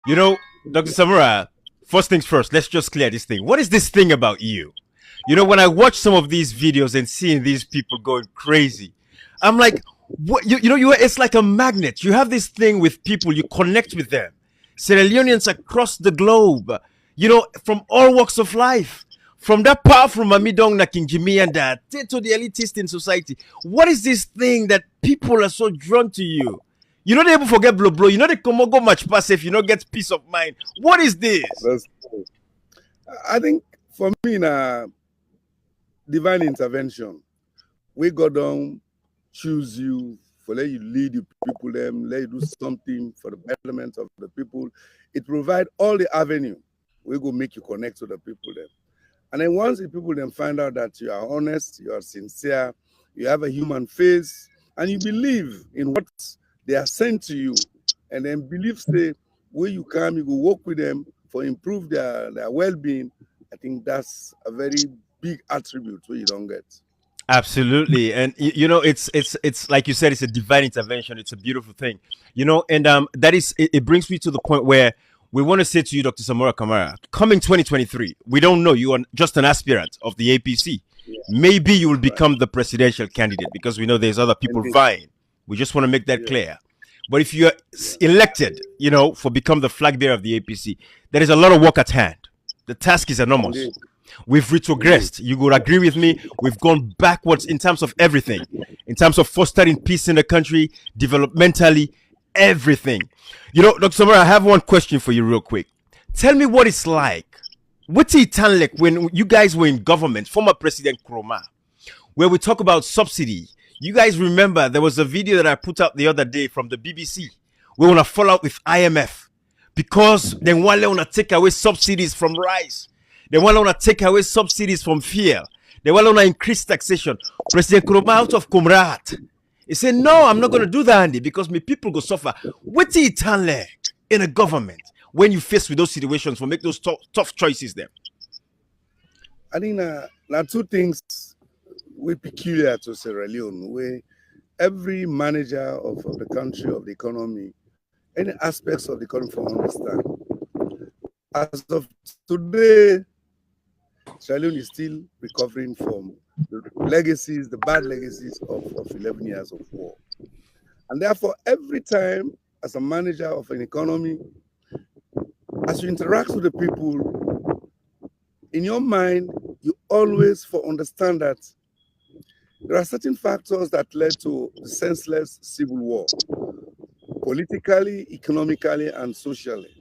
You know, Dr. Samura, first things first, let's just clear this thing. What is this thing about you? You know, when I watch some of these videos and seeing these people going crazy, I'm like, what? It's like a magnet. You have this thing with people, you connect with them. Sierra Leoneans across the globe, from all walks of life. From that powerful Mamidong na King Jimmy and that to the elitist in society. What is this thing that people are so drawn to you? You know they able forget blow blow. You know they come go much pass if you don't get peace of mind. What is this? That's true. I think for me, divine intervention. We go down, choose you, for let you lead the people, them, let you do something for the betterment of the people. It provide all the avenue. We go make you connect to the people them. And then once the people then find out that you are honest, you are sincere, you have a human face, and you believe in what they are sent to you, and then believe say where you come, you go work with them for improve their well-being. I think that's a very big attribute where you don't get. Absolutely, and it's like you said, it's a divine intervention. It's a beautiful thing, and that is it brings me to the point where we want to say to you, Dr. Samura Kamara, coming 2023, we don't know, you are just an aspirant of the APC. Yeah. Maybe you will become the presidential candidate because we know there's other people vying. We just want to make that clear. But if you're elected, for become the flag bearer of the APC, there is a lot of work at hand. The task is enormous. Indeed. We've retrogressed. You would agree with me. We've gone backwards in terms of everything, in terms of fostering peace in the country, developmentally, everything. Dr. Samara, I have one question for you real quick. Tell me what it's like. What's it like when you guys were in government, former President Kroma, where we talk about subsidy. You guys remember there was a video that I put up the other day from the BBC. We want to fall out with IMF because they want to take away subsidies from rice. They want to take away subsidies from fuel. They want to increase taxation. President Kroma out of Kumrat. He said, no, I'm not going to do that, Andy, because my people go suffer. What's it like in a government when you face with those situations for make those tough choices there? I think now two things we peculiar to Sierra Leone, where every manager of the country, of the economy, any aspects of the economy for understand. As of today, Sierra Leone is still recovering from the legacies, the bad legacies of 11 years of war. And therefore, every time as a manager of an economy, as you interact with the people, in your mind, you always understand that there are certain factors that led to the senseless civil war, politically, economically, and socially.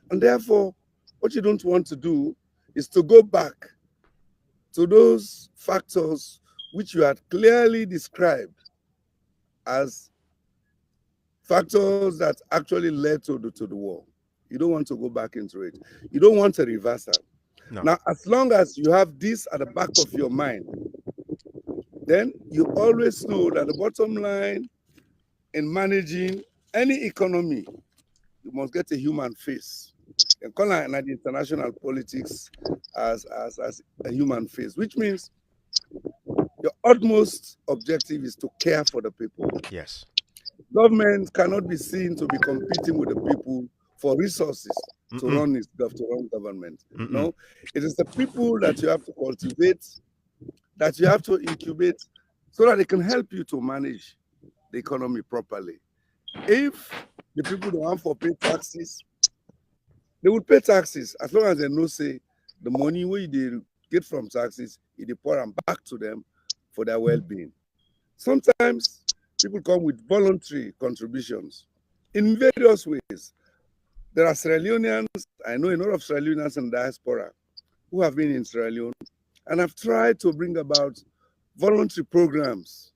And therefore, what you don't want to do is to go back to those factors which you had clearly described as factors that actually led to the war. You don't want to go back into it. You don't want a reversal. No. Now, as long as you have this at the back of your mind, then you always know that the bottom line in managing any economy, you must get a human face. You call it the international politics as a human face, which means your utmost objective is to care for the people. Yes. Government cannot be seen to be competing with the people for resources to run government. No, it is the people that you have to cultivate, that you have to incubate, so that they can help you to manage the economy properly. If the people don't want to pay taxes, they will pay taxes as long as they know, say, the money we they get from taxes, they pour them back to them for their well-being. Sometimes people come with voluntary contributions in various ways. There are Sierra Leoneans, I know a lot of Sierra Leoneans in diaspora who have been in Sierra Leone and have tried to bring about voluntary programs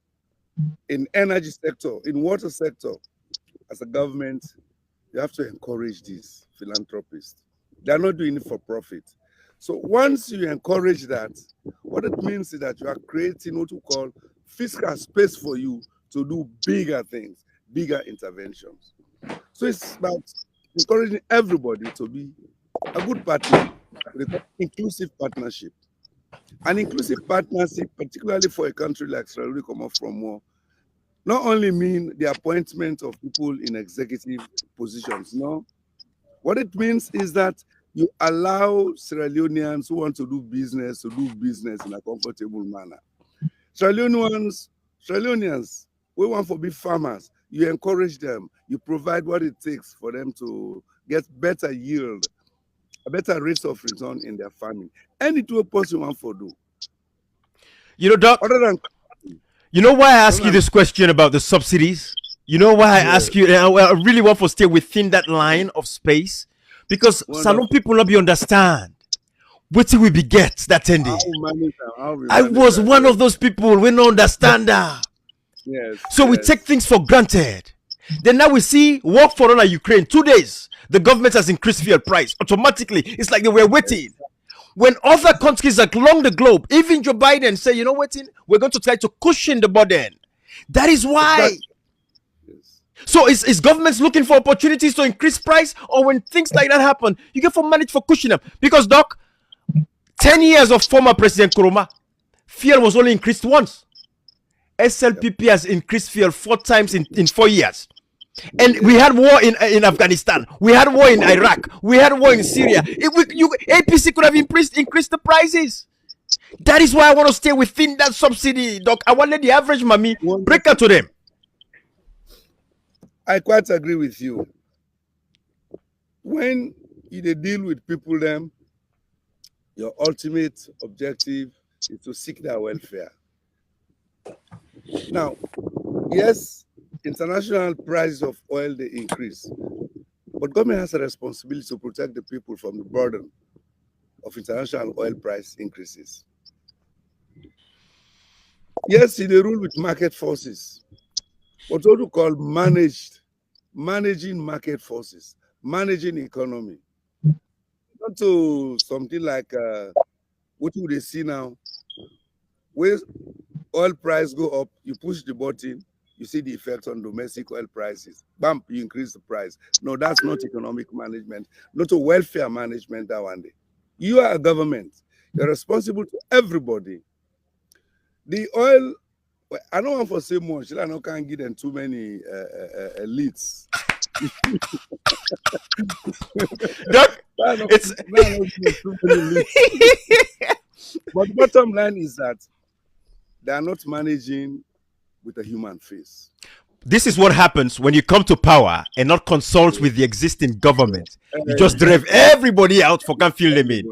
in energy sector, in water sector. As a government, you have to encourage these philanthropists. They're not doing it for profit. So once you encourage that, what it means is that you are creating what we call fiscal space for you to do bigger things, bigger interventions. So it's about encouraging everybody to be a good partner, inclusive partnership. An inclusive partnership, particularly for a country like Sierra Leone come off from war, not only mean the appointment of people in executive positions, no, What it means is that you allow Sierra Leoneans who want to do business in a comfortable manner. Sierra Leoneans, we want to be farmers. You encourage them. You provide what it takes for them to get better yield, a better rate of return in their farming. Any two person want for do. You know, Doc, Other than you know why I ask you this question about the subsidies? You know why I ask you, and I really want to stay within that line of space, because some people not be understand. What till we be get that ending? I was one of those people we don't understand that. Yes. So we take things for granted. Then now we see war for on Ukraine 2 days. The government has increased fuel price automatically. It's like they were waiting. When other countries along the globe, even Joe Biden say, you know what, we're going to try to cushion the burden. That is why. So is governments looking for opportunities to increase price, or when things like that happen, you get for manage for cushioning them? Because Doc, 10 years of former President Kuruma, fuel was only increased once. SLPP has increased fuel 4 times in 4 years. And we had war in Afghanistan. We had war in Iraq. We had war in Syria. APC could have increased the prices. That is why I want to stay within that subsidy, Doc. I want to let the average mommy break out to them. I quite agree with you. When you deal with people, them, your ultimate objective is to seek their welfare. Now, yes, international prices of oil, they increase, but government has a responsibility to protect the people from the burden of international oil price increases. Yes, they rule with market forces, but what we call managing market forces, managing economy. Not to something like what would they see now, where oil price go up, you push the button, you see the effect on domestic oil prices. Bump, you increase the price. No, that's not economic management, not a welfare management that one day. You are a government. You're responsible to everybody. The oil, I don't want to say much. I can't give them too many leads. But the bottom line is that they are not managing with a human face. This is what happens when you come to power and not consult with the existing government. You just drive everybody out for can't feel them in.